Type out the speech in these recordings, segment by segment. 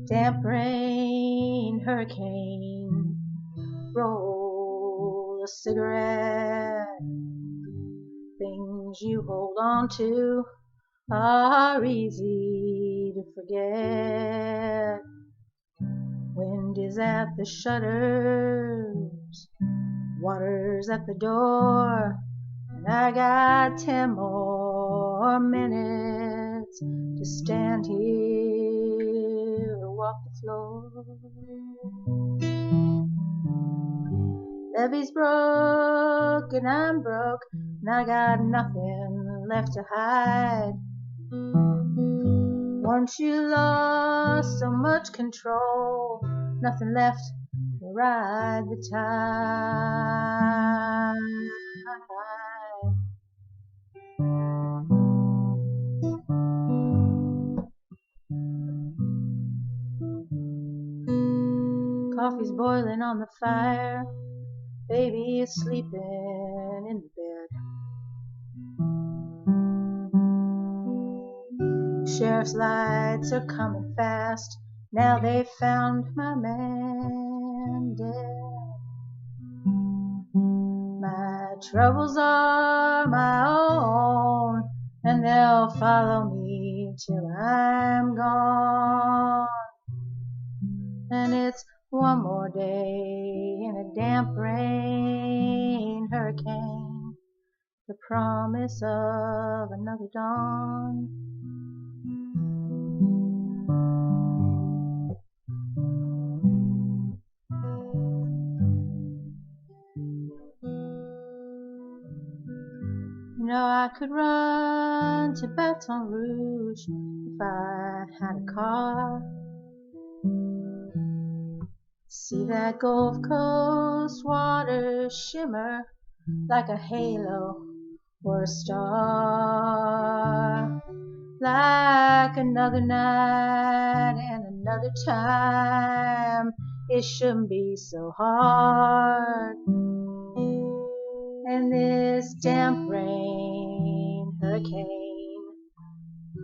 Damp rain, hurricane, roll a cigarette. Things you hold on to are easy to forget. Wind is at the shutters, water's at the door, and I got 10 more minutes to stand here or walk the floor. Levee's broke and I'm broke, and I got nothing left to hide. Once you lost so much control, nothing left to ride the tide. Coffee's boiling on the fire, baby is sleeping in the bed. Sheriff's lights are coming fast, now they've found my man dead. My troubles are my own, and they'll follow me till I'm gone. And it's one more day in a damp rain hurricane, the promise of another dawn. You know, I could run to Baton Rouge if I had a car. See that Gulf Coast water shimmer like a halo or a star. Like another night and another time, it shouldn't be so hard. And this damp rain hurricane,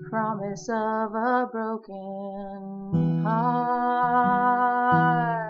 promise of a broken heart.